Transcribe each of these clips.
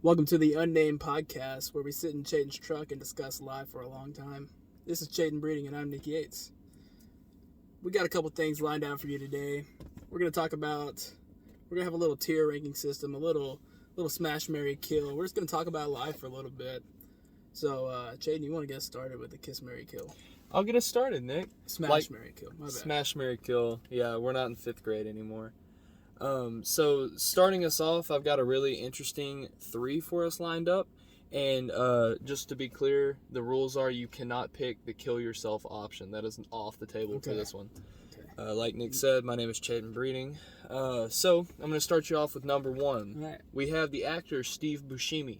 Welcome to the Unnamed Podcast, where we sit in Chayton's truck and discuss life for a long time. This is Chayton Breeding, and I'm Nick Yates. We got a couple things lined out for you today. We're going to have a little tier ranking system, a little smash, marry, kill. We're just going to talk about life for a little bit. So, Chayton, you want to get started with the kiss, marry, kill? I'll get us started, Nick. Smash, marry, kill. My bad. Smash, marry, kill. Yeah, we're not in 5th grade anymore. So starting us off, I've got a really interesting 3 for us lined up. And just to be clear, the rules are you cannot pick the kill yourself option. That is off the table for this one. Okay. Like Nick said, my name is Chayton Breeding. So I'm going to start you off with number 1. All right. We have the actor Steve Buscemi.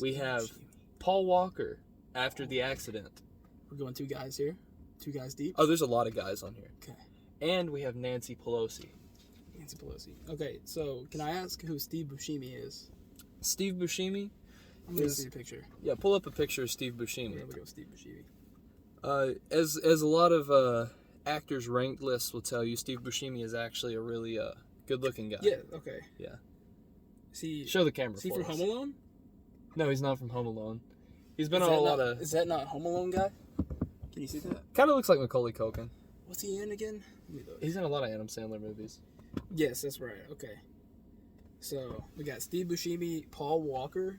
We have Paul Walker after the accident. We're going 2 guys here. 2 guys deep. Oh, there's a lot of guys on here. Okay. And we have Nancy Pelosi. Nancy Pelosi. Okay, so can I ask who Steve Buscemi is? Steve Buscemi? I'm going to see a picture. Yeah, pull up a picture of Steve Buscemi. Here we go, Steve Buscemi. As a lot of actors ranked lists will tell you, Steve Buscemi is actually a really good-looking guy. Yeah, okay. Yeah. See, Show the camera is he for from us. Home Alone? No, he's not from Home Alone. He's been on a lot of... Is that not Home Alone guy? Can you see that? Kind of looks like Macaulay Culkin. What's he in again? Let me look. He's in a lot of Adam Sandler movies. Yes, that's right. Okay. So, we got Steve Buscemi, Paul Walker.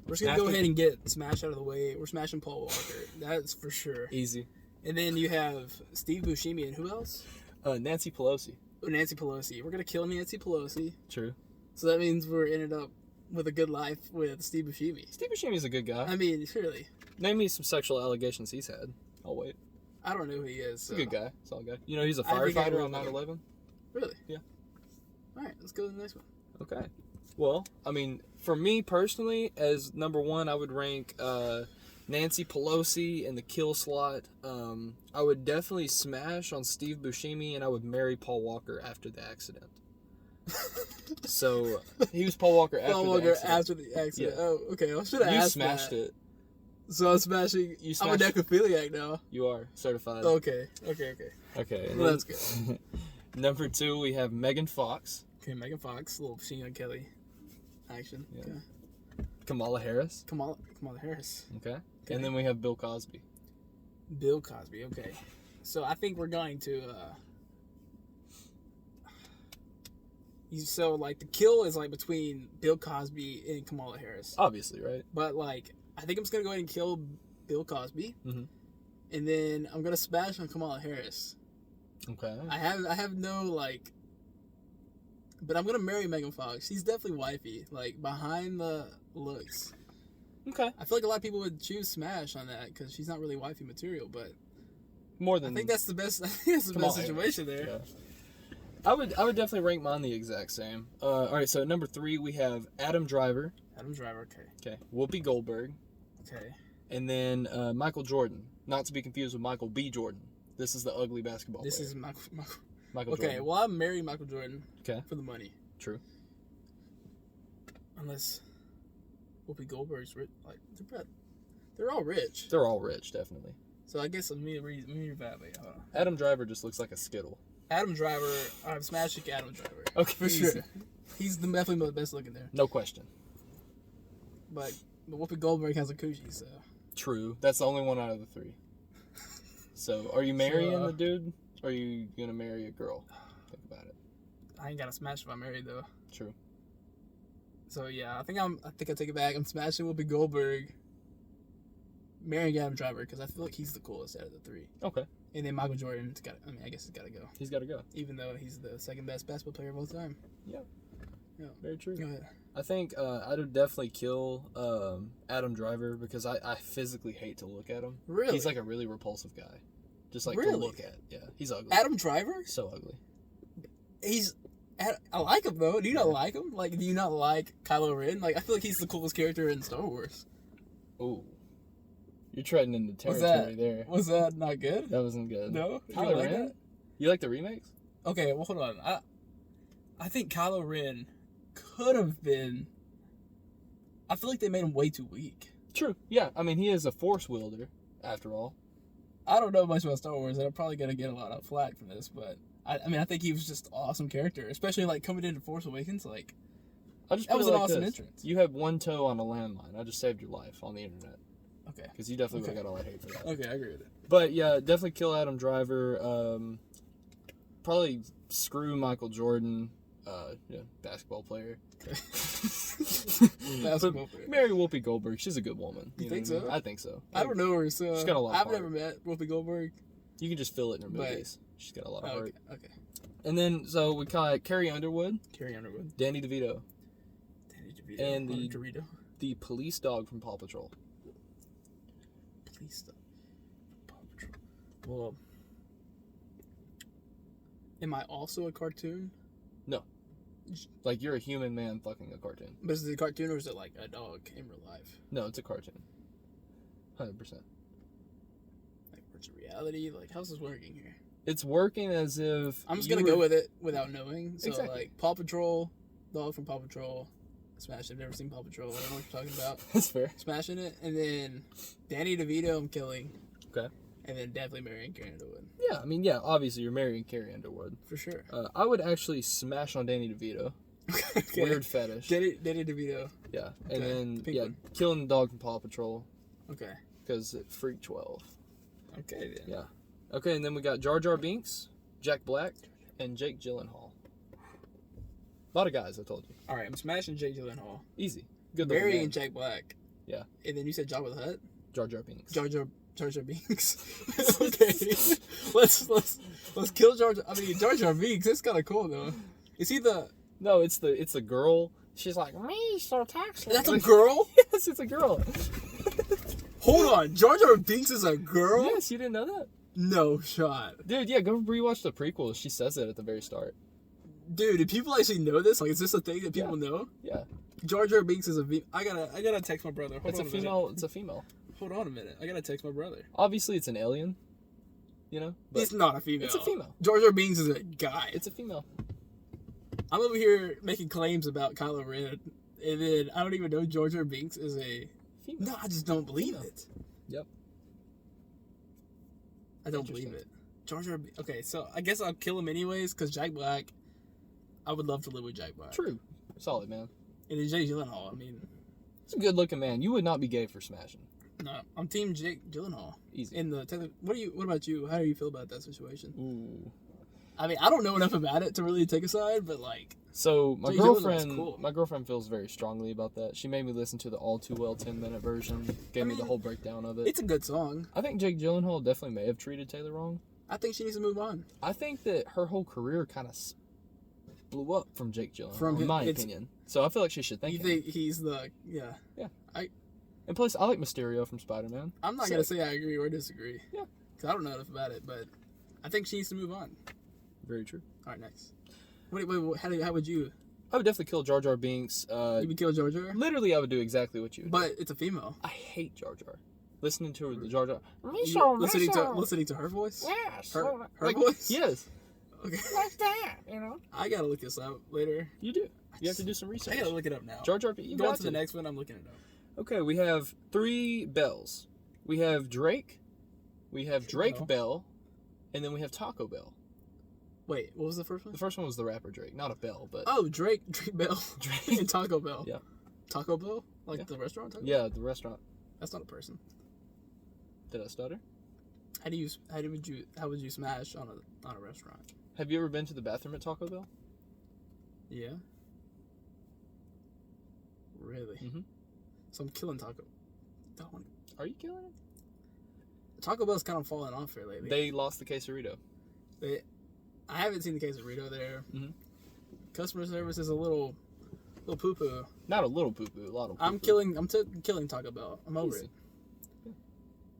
We're just going to go ahead and get Smash out of the way. We're smashing Paul Walker. That's for sure. Easy. And then you have Steve Buscemi and who else? Nancy Pelosi. Oh, Nancy Pelosi. We're going to kill Nancy Pelosi. True. So that means we're ended up with a good life with Steve Buscemi. Steve Buscemi's a good guy. I mean, surely. Name me some sexual allegations he's had. I'll wait. I don't know who he is. So. He's a good guy. Solid guy. You know, he's a I think I firefighter know on 9/11. Really? Yeah. All right, let's go to the next one. Okay. Well, I mean, for me personally, as number 1, I would rank Nancy Pelosi in the kill slot. I would definitely smash on Steve Buscemi, and I would marry Paul Walker after the accident. So he was Paul Walker after the accident. After the accident. Yeah. Oh, okay. I should have You asked smashed that. it. So I'm smashing. You I'm a smashed- necrophiliac now. You are certified. Okay. Okay. And Well, then- that's good. Number 2, we have Megan Fox, Okay, Megan Fox, little Machine Gun Kelly action. Yeah. Okay. Kamala Harris. Kamala Harris. Okay. And then we have Bill Cosby. Bill Cosby. Okay. So I think we're going to. So like the kill is like between Bill Cosby and Kamala Harris. Obviously, right? But like I think I'm just gonna go ahead and kill Bill Cosby, Mhm. and then I'm gonna smash on Kamala Harris. Okay. I have no like, but I'm gonna marry Megan Fox. She's definitely wifey. Like behind the looks, Okay. I feel like a lot of people would choose smash on that because she's not really wifey material. But More I than think that's the best. I think that's the best Kamala situation Harris. there. Yeah. I would definitely rank mine the exact same. All right, so number 3 we have Adam Driver. Adam Driver. Okay. Okay. Whoopi Goldberg, Okay. and then Michael Jordan, not to be confused with Michael B. Jordan. This is the ugly basketball This player. is Michael okay. Jordan. Well, I'm marrying Michael Jordan. Okay. For the money. True. Unless Whoopi Goldberg's rich. Like they're all rich. They're all rich, definitely. So I guess let me reevaluate. Hold on. Adam Driver just looks like a Skittle. Adam Driver. I'm smashing Adam Driver. Okay, For easy. sure. He's definitely the best looking there. No question. But Whoopi Goldberg has a coochie, so. True. That's the only one out of the 3. So, are you marrying So, the dude? Or are you gonna marry a girl? Think about it. I ain't got to smash if I'm married though. True. So yeah, I think I take it back. I'm smashing Whoopi Goldberg. Marrying Adam Driver because I feel like he's the coolest out of the 3. Okay. And then Michael Jordan's got. I mean, I guess he's got to go. He's got to go. Even though he's the second best basketball player of all time. Yeah. Yeah. Very true. Go ahead. I think I would definitely kill Adam Driver because I physically hate to look at him. Really? He's like a really repulsive guy. Just like to Really? look at. Yeah. He's ugly. Adam Driver? So ugly. I like him though. Do you not like him? Like, do you not like Kylo Ren? Like, I feel like he's the coolest character in Star Wars. Ooh. You're treading into Was territory there. Was that not good? That wasn't good. No? You Kylo don't like Ren? that? You like the remakes? Okay, well, hold on. I think Kylo Ren could have been. I feel like they made him way too weak. True. Yeah. I mean, he is a force wielder, after all. I don't know much about Star Wars, and I'm probably gonna get a lot of flack from this, but I mean, I think he was just an awesome character, especially like coming into Force Awakens. Like, I'll just That put was it an like awesome this. entrance. You have one toe on a landmine. I just saved your life on the internet. Okay. Because you definitely Okay. got a lot of hate for that. Okay, I agree with it. But yeah, definitely kill Adam Driver. Probably screw Michael Jordan. Basketball player. Basketball player. Marry Whoopi Goldberg. She's a good woman. You know think what I mean? so? I think so. I don't know her, so She's got a lot of I've heart. never met Whoopi Goldberg. You can just feel it in her But- movies. She's got a lot of Oh, heart. okay. And then, so we got Carrie Underwood, Carrie Underwood. Danny DeVito, Danny DeVito. And Hunter the- Dorito. the police dog from Paw Patrol. Please stop. Paw Patrol. Well, am I also a cartoon? Like, you're a human man fucking a cartoon. But is it a cartoon or is it like a dog in real life? No, it's a cartoon. 100%. Like, where's reality? Like, how's this working here? It's working as if I'm just you gonna were- go with it without knowing. So, Exactly. like, Paw Patrol, dog from Paw Patrol. Smash. I've never seen Paw Patrol. I don't know what you're talking about. That's fair. Smashing it, and then Danny DeVito, I'm killing. Okay. And then definitely marrying Carrie Underwood Yeah, I mean, yeah, obviously you're marrying Carrie Underwood. for sure. I would actually smash on Danny DeVito. Okay. Weird fetish. Danny DeVito. Yeah. Okay, And then, pink yeah, one. killing the dog from Paw Patrol Okay. because it freaked 12. Okay then. Yeah. Okay, and then we got Jar Jar Binks, Jack Black, and Jake Gyllenhaal. A lot of guys, I told you. All right, I'm smashing Jake Gyllenhaal. Easy. Good looking Marrying man. Jack Black. Yeah. And then you said Jabba the Hutt. Jar Jar Binks. Jar Jar Binks. Okay. let's kill Jar Jar. I mean Jar Jar Binks. That's kind of cool though. Is he the? No, it's the girl. She's like, me, so toxic. That's a girl. Yes, it's a girl. Hold on, Jar Jar Binks is a girl. Yes, you didn't know that? No shot, Dude, yeah, go rewatch the prequels. She says it at the very start. dude. Do people actually know this? Like, is this a thing that people know? Yeah. Jar Jar Binks is a. I gotta text my brother. Hold It's on a minute. female. It's a female. Hold on a minute. I gotta text my brother. Obviously, it's an alien. You know? But It's not a female. it's a female. Jar Jar Binks is a guy. It's a female. I'm over here making claims about Kylo Ren, and then I don't even know Jar Jar Binks is a. Female. No, I just don't believe Female. it. Yep. I don't believe it. Jar Jar. Okay, so I guess I'll kill him anyways because Jack Black. I would love to live with Jack Black. True. Solid, man. And then Jake Gyllenhaal. I mean, He's a good looking man. You would not be gay for smashing. no, I'm Team Jake Gyllenhaal. Easy. In the what about you? How do you feel about that situation? Ooh. I mean, I don't know enough about it to really take a side, but like, So my Jake Gyllenhaal's girlfriend, cool. my girlfriend feels very strongly about that. She made me listen to the All Too Well 10-minute version. Gave me the mean, whole breakdown of it. it's a good song. I think Jake Gyllenhaal definitely may have treated Taylor wrong. I think she needs to move on. I think that her whole career kind of blew up from Jake Gyllenhaal, From in him- my it's- opinion. So I feel like she should thank You him. think he's the And plus, I like Mysterio from Spider-Man. I'm not So- gonna say I agree or disagree. Yeah. Cause I don't know enough about it, but I think she needs to move on. Very true. All right, next. Wait, how would you? I would definitely kill Jar Jar Binks. You would kill Jar Jar? Literally, I would do exactly what you would. But it's a female. I hate Jar Jar. Listening to her, the Jar Jar. Listening to her voice. Yes. Her like, voice. Yes. Okay. Like that, you know. I gotta look this up later. You do. You have to do some research. I gotta look it up now. Jar Jar Binks. You Going got to the next one. I'm looking it up. Okay, we have 3 bells. We have Drake. We have Drake Bell. Bell. And then we have Taco Bell. Wait, what was the first one? The first one was the rapper Drake. Not a bell, but... Oh, Drake Bell, Drake. and Taco Bell. Yeah. Taco Bell, like Yeah. the restaurant. Taco Bell? Yeah, the restaurant. That's not a person. Did I stutter? How would you smash on a restaurant? Have you ever been to the bathroom at Taco Bell? Yeah. Really? Mhm. So I'm killing Taco. Don't want Are you killing it? Taco Bell's kind of falling off here lately. They lost the quesarito. I haven't seen the quesarito there. Mhm. Customer service is a little poo poo. Not a little poo-poo, a lot of poo-poo. I'm killing Taco Bell. I'm over Easy. it.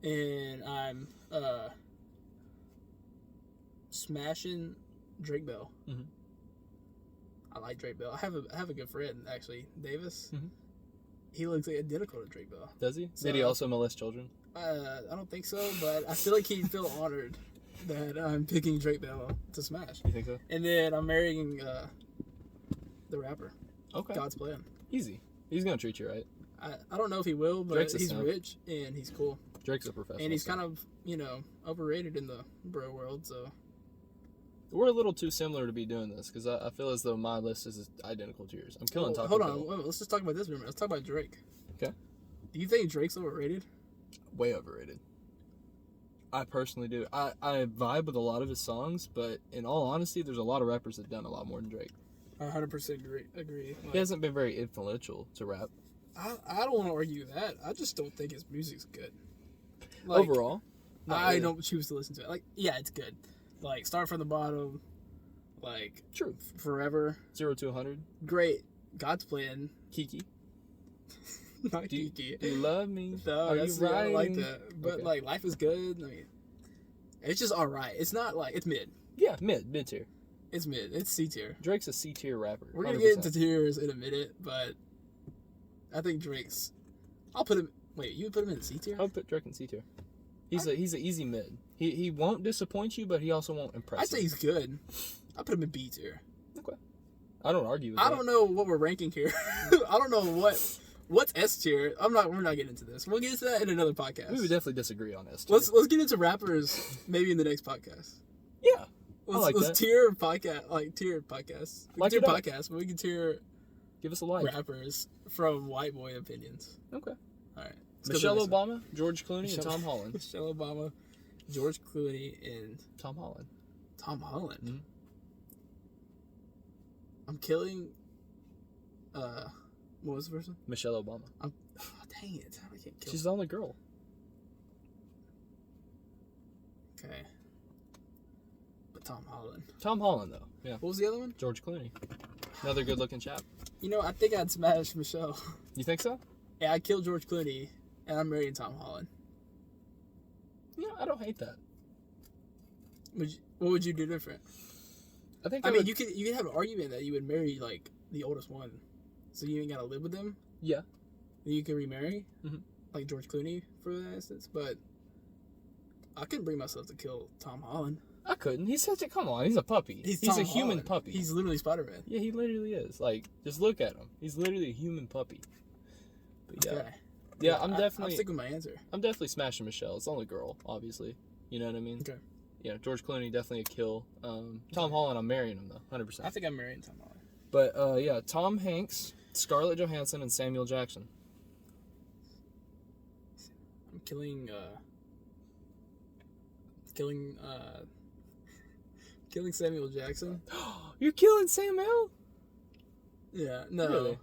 And I'm smashing Drake Bell. Mhm. I like Drake Bell. I have a good friend actually, Davis. Mhm. He looks like identical to Drake Bell. Does he? So- Did he also molest children? I don't think so, but I feel like he'd feel honored that I'm picking Drake Bell to smash. You think so? And then I'm marrying the rapper. Okay. God's plan. Easy. He's gonna treat you right. I don't know if he will, but Drake's a he's simp. rich and he's cool. Drake's a professional. And he's kind of, overrated in the bro world, so We're a little too similar to be doing this because I feel as though my list is identical to yours. I'm killing Taco Hold Bell. on, wait, let's just talk about this for a minute. Let's talk about Drake. Okay. Do you think Drake's overrated? Way overrated. I personally do. I vibe with a lot of his songs, but in all honesty, there's a lot of rappers that have done a lot more than Drake. I 100% agree. Like, He hasn't been very influential to rap. I don't want to argue that. I just don't think his music's good. Like, Overall, not I really. don't choose to listen to it. Like, yeah, it's good. Like, Start From the Bottom, like, True. Forever, 0 to 100. great. God's Plan, Kiki. not Do you, Kiki. do you love me? No, Are you that's, I don't like riding? that. But, Okay. like, Life is Good. I mean, it's just alright. It's not like, it's mid. Yeah, mid tier. It's mid. It's C tier. Drake's a C tier rapper. We're gonna 100%. get into tiers in a minute, but I think Drake's. I'll put him. Wait, you would put him in C tier? I would put Drake in C tier. He's an easy mid. He won't disappoint you, but he also won't impress I'd say you. he's good. I put him in B tier. Okay. I don't argue with I that. don't know what we're ranking here. I don't know what's S tier. We're not getting into this. We'll get into that in another podcast. We would definitely disagree on this. Too. Let's get into rappers maybe in the next podcast. Yeah. Let's that. tier podcast tier podcasts. We Like can it tier up. podcasts, but we can tier Give us a like. rappers from white boy opinions. Okay. All right. Michelle Obama, George Clooney, and Tom Holland. Michelle Obama, George Clooney, and Tom Holland. Tom Holland. Mhm. I'm killing. What was the first one? Michelle Obama. Oh, dang it! I can't kill. She's the only girl. Okay. But Tom Holland. Tom Holland, though. Yeah. What was the other one? George Clooney. Another good looking chap. You know, I think I'd smash Michelle. You think so? Yeah, I'd kill George Clooney, and I'm marrying Tom Holland. Yeah, I don't hate that. What would you do different? I think I mean, would- you could have an argument that you would marry like the oldest one, so you ain't gotta live with them. Yeah. Then you can remarry, Mhm. like George Clooney for that instance. But I couldn't bring myself to kill Tom Holland. I couldn't. He's such a come on. He's a puppy. He's Tom a human Holland. puppy. He's literally Spider-Man. Yeah, he literally is. Like, just look at him. He's literally a human puppy. But yeah, Okay. yeah, I'm I'm definitely, sticking with my answer. I'm definitely smashing Michelle. It's the only girl, obviously. You know what I mean? Okay. Yeah, George Clooney definitely a kill. Tom Holland, I'm marrying him though, 100%. I think I'm marrying Tom Holland. But yeah, Tom Hanks, Scarlett Johansson, and Samuel Jackson. I'm killing Samuel Jackson. You're killing Samuel? Yeah, no. Really?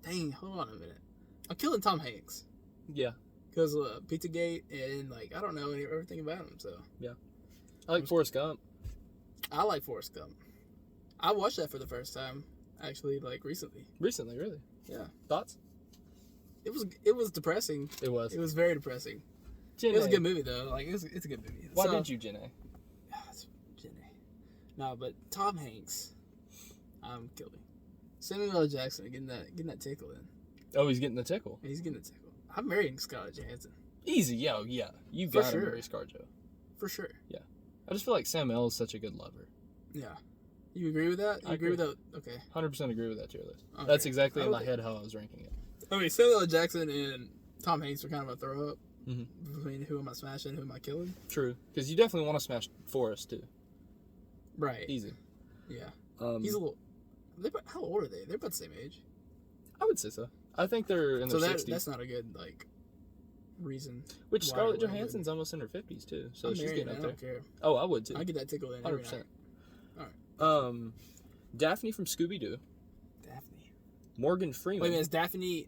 Dang, hold on a minute. I'm killing Tom Hanks Yeah, because Pizzagate and like I don't know everything about him. So I like Forrest Gump. I like Forrest Gump. I watched that for the first time actually, like recently. Recently, really. Yeah, Thoughts? it was depressing. It was. It was very depressing. It was a good movie though. Like it's a good movie. Why So- didn't you, Jenny? It's Jenny. No, but Tom Hanks, I'm killing. Samuel L. Jackson getting that tickle in. Oh, he's getting the tickle. He's getting the tickle. I'm marrying Scarlett Johansson Easy, yo, yeah. You For gotta sure. marry ScarJo. for sure. I just feel like Samuel is such a good lover. Yeah. You agree with that? You I agree with that? Okay. 100% agree with that tier list. Okay. That's exactly in my Okay. head how I was ranking it. Okay, Samuel L. Jackson and Tom Hanks are kind of a throw up Mhm. between who am I smashing, who am I killing. True, because you definitely want to smash Forrest too. Right. Easy. Yeah. Um, He's a little. How old are they? They're about the same age. I would say so. I think they're in So their that's 60s. not a good like reason. Which why Scarlett I would. Johansson's almost in her 50s too, so I'm she's marrying getting her, up I there. don't care. Oh, I would too. I get that tickle in every 100%. night. Alright. Daphne from Scooby Doo, Daphne. Morgan Freeman. Wait a minute, is Daphne.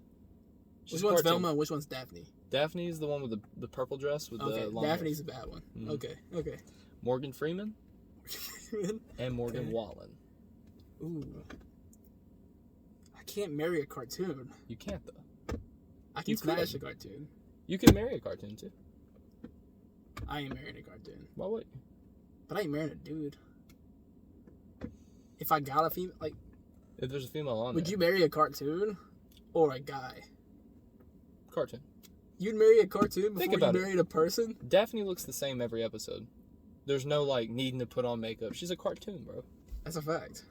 She's Which one's cartoon. Velma and which one's Daphne? Daphne's the one with the purple dress with Okay, the long Daphne's a bad one. Mhm. Okay. Morgan Freeman and Morgan Okay. Wallen. Ooh. I can't marry a cartoon. You can't though. I can You smash could. a cartoon. You can marry a cartoon too. I ain't marrying a cartoon. Why would you? But I ain't marrying a dude. If I got a female, like, If there's a female on would there. you marry a cartoon or a guy? Cartoon. You'd marry a cartoon Think before about you it. married a person? Daphne looks the same every episode. There's no like needing to put on makeup. She's a cartoon, bro. That's a fact.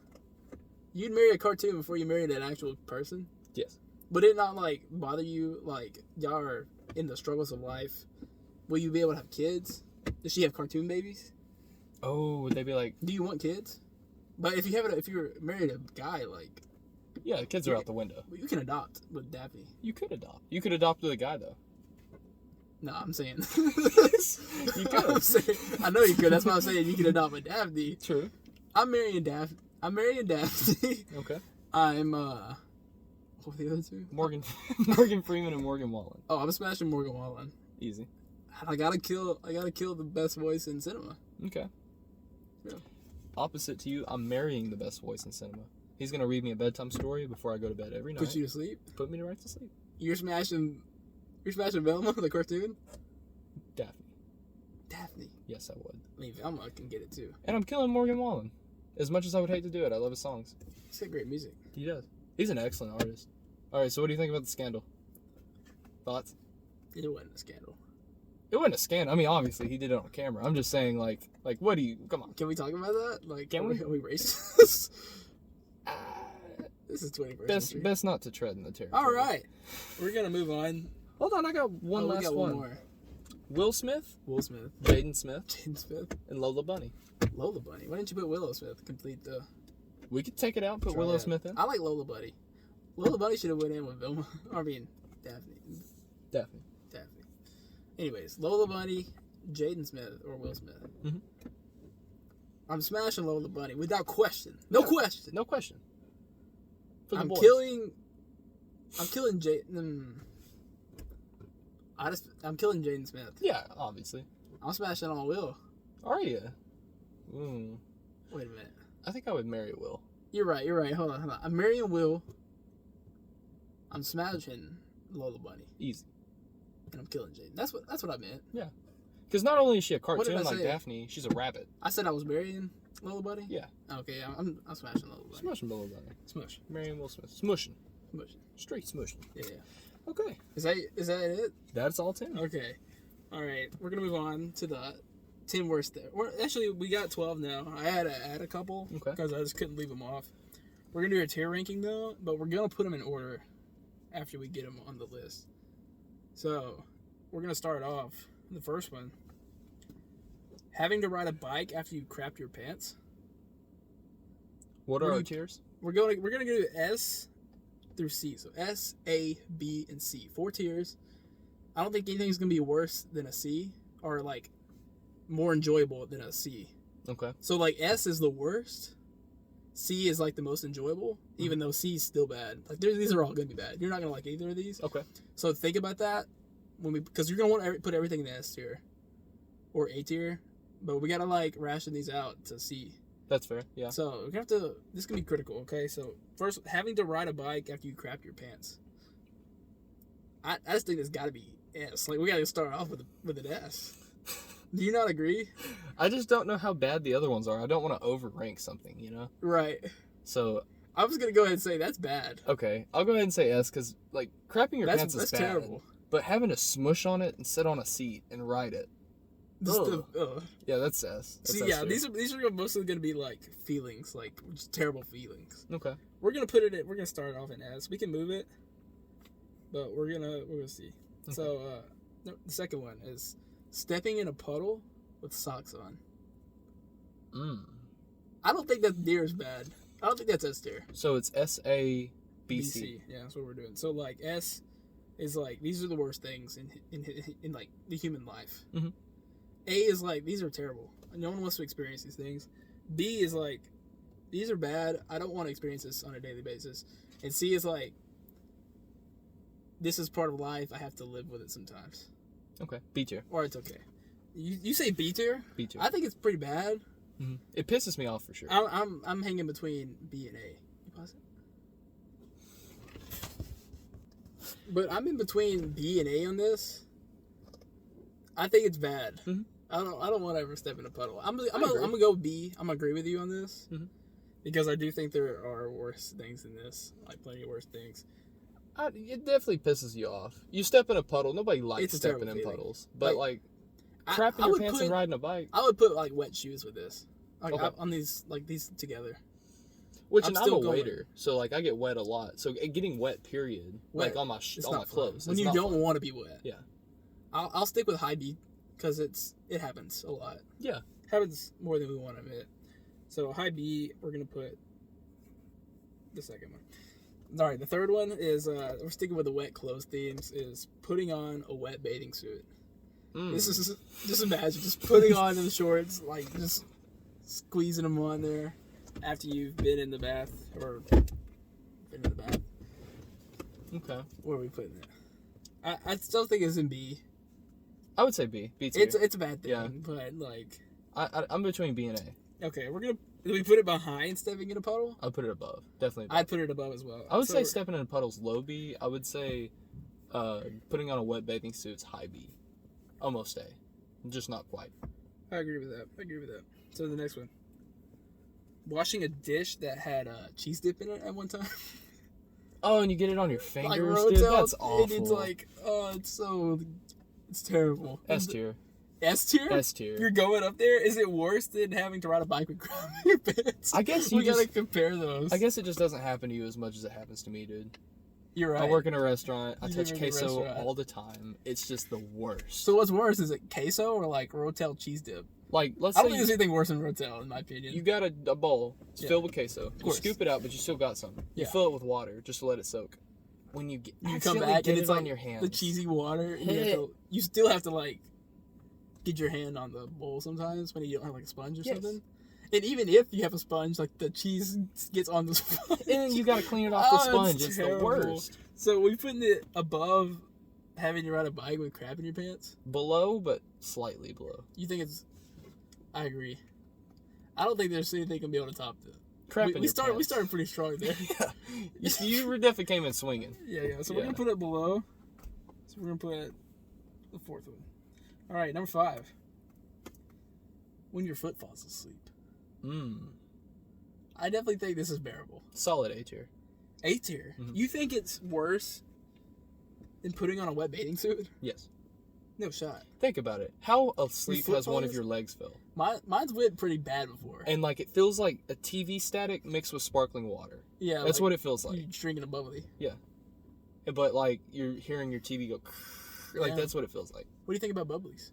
You'd marry a cartoon before you married an actual person? Yes. Would it not, like, bother you, like, y'all are in the struggles of life? Will you be able to have kids? Does she have cartoon babies? Oh, would they be like, Do you want kids? But if you're married a guy, like, yeah, the kids are out the window. you can adopt with Daphne. You could adopt. You could adopt with a guy, though. No, I'm saying. You could. I'm saying, I know you could. That's why I'm saying you can adopt with Daphne. True. I'm marrying Daphne. Okay. I'm what were the other two? Morgan Freeman and Morgan Wallen. Oh, I'm smashing Morgan Wallen. Easy. I gotta kill the best voice in cinema. Okay. Yeah. Opposite to you, I'm marrying the best voice in cinema. He's gonna read me a bedtime story before I go to bed every night. Put you to sleep. Put me right to sleep. You're smashing Velma, the cartoon. Daphne. Yes, I would. I mean, Velma can get it too. And I'm killing Morgan Wallen. As much as I would hate to do it, I love his songs. He's got great music. He does. He's an excellent artist. All right, so what do you think about the scandal? Thoughts? It wasn't a scandal. It wasn't a scandal. I mean, obviously he did it on camera. I'm just saying, like, what do you? Come on. Can we talk about that? Like, Can we? Are we racist? This is 21st century. Best not to tread in the territory. All right, we're gonna move on. Hold on, I got one last one. More. Will Smith, Will Smith, Jaden Smith, Jaden Smith, and Lola Bunny. Lola Bunny. Why didn't you put Willow Smith? Complete the. We could take it out, put Willow Smith in. I like Lola Bunny. Lola Bunny should have went in with Velma. I mean, Daphne. Daphne. Anyways, Lola Bunny, Jaden Smith, or Will Smith. Mhm. I'm smashing Lola Bunny without question. No question. No question. For the I'm boys. killing Jaden. I'm killing Jaden Smith. Yeah, obviously. I'm smashing on Will. Are you? Mm. Wait a minute. I think I would marry Will. You're right. Hold on. I'm marrying Will. I'm smashing Lola Bunny. Easy. And I'm killing Jaden. That's what I meant. Yeah. Because not only is she a What did cartoon I like say? Daphne, she's a rabbit. I said I was marrying Lola Bunny? Yeah. Okay, I'm smashing Lola Bunny. Smashing Lola Bunny. Smush. Marrying Will Smith. Smushing. Smush. Straight smushing. Yeah. Okay. Is that it? That's all 10. Okay. All right. We're gonna move on to the 10 worst. Actually, we got 12 now. I had to add a couple Okay. because I just couldn't leave them off. We're gonna do a tier ranking though, but we're gonna put them in order after we get them on the list. So we're gonna start off the first one. Having to ride a bike after you crapped your pants. What are our tiers? We're gonna do S through C. So S, A, B, and C. 4 tiers. I don't think anything's gonna be worse than a C or like more enjoyable than a C. Okay. So like S is the worst. C is like the most enjoyable, even though C is still bad. Like these are all gonna be bad. You're not gonna like either of these. Okay. So think about that because you're gonna want to put everything in the S tier or A tier, but we gotta like ration these out to C. That's fair. Yeah. So we're gonna have to. This can be critical. Okay. So first, having to ride a bike after you crap your pants. I just think it's got to be S. Like we gotta start off with an S. Do you not agree? I just don't know how bad the other ones are. I don't want to overrank something, you know? Right. So, I was gonna go ahead and say that's bad. okay, I'll go ahead and say S because, like, crapping your pants is That's bad. terrible. But having to smush on it and sit on a seat and ride it. Just Ugh. the, Yeah, that's S. That's See, S yeah, tier. these are mostly gonna be like feelings, like just terrible feelings. Okay. We're gonna start off in S. We can move it, but we're gonna see. Okay. So the second one is stepping in a puddle with socks on. I don't think that's near as bad. I don't think that's S tier. So it's S-A-B-C. BC. Yeah, that's what we're doing. So like S is like these are the worst things in like the human life. Mhm. A is like these are terrible. No one wants to experience these things. B is like these are bad. I don't want to experience this on a daily basis. And C is like this is part of life. I have to live with it sometimes. Okay. B tier. Or it's okay. You say B tier? B tier. I think it's pretty bad. Mm-hmm. It pisses me off for sure. I'm hanging between B and A. You pause it? But I'm in between B and A on this. I think it's bad. Mm-hmm. I don't want to ever step in a puddle. I'm agree. gonna go B. I'm gonna agree with you on this because I do think there are worse things than this, like plenty of worse things. It definitely pisses you off. You step in a puddle. Nobody likes It's a stepping terrible in feeling. puddles. But like I crapping your would pants and riding a bike. I would put like wet shoes with this, like Okay. on these together. Which I'm I'm still a going. waiter, so like I get wet a lot. So getting wet, period, Wet. like on my It's on my not fun. clothes. When it's you not don't fun. want to be wet. Yeah. I'll stick with high B because it happens a lot. Yeah. Happens more than we want to admit. So high B, we're gonna put the second one. All right, the third one is we're sticking with the wet clothes themes. Is putting on a wet bathing suit. This is just imagine just putting on the shorts, like just squeezing them on there after you've been in the bath or been in the bath. Okay. Where are we putting it? I still think it's in B. I would say B. B tier. It's a bad thing, Yeah. but like. I'm between B and A. Okay, do we put it behind stepping in a puddle? I'd put it above. Definitely above. I'd put it above as well. I would say stepping in a puddle's low B. I would say putting on a wet bathing suit's high B. Almost A. Just not quite. I agree with that. So the next one. Washing a dish that had cheese dip in it at one time. Oh, and you get it on your Like fingers, Rotel, dude? That's awful. And it's like, it's terrible. S tier. S tier? S tier. You're going up there? Is it worse than having to ride a bike with crab in your pants? I guess we gotta compare those. I guess it just doesn't happen to you as much as it happens to me, dude. You're right. I work in a restaurant. I You touch work in a queso restaurant. all the time. It's just the worst. So what's worse? Is it queso or like Rotel cheese dip? Like, let's I don't say think there's anything worse than Rotel, in my opinion. you got a bowl. It's Yeah. filled with queso. You course. scoop it out, but you still got some. You Yeah. fill it with water just to let it soak. When you come accidentally back get and it it's on like your hands. the cheesy water. And Hit. you still have to like get your hand on the bowl sometimes when you don't have like a sponge or Yes. something. And even if you have a sponge, like the cheese gets on the sponge. And then you got to clean it off the Oh, sponge. it's It's terrible. the worst. So we putting it above having to ride a bike with crap in your pants. Below, but slightly below. You think it's? I agree. I don't think there's anything gonna be able to top that. Crap in We your started pants. pretty strong there. You definitely came in swinging. Yeah. So we're Yeah. gonna put it below. So we're gonna put the fourth one. All right, number 5. When your foot falls asleep. I definitely think this is bearable. Solid A tier. A tier. Mhm. You think it's worse than putting on a wet bathing suit? Yes. No shot. Think about it. How asleep foot has one of falls? your legs felt? Mine's went pretty bad before. And like it feels like a TV static mixed with sparkling water. Yeah, That's what it feels like. You drinking a bubbly. But like you're hearing your TV go, like Yeah. that's what it feels like. What do you think about bubblies?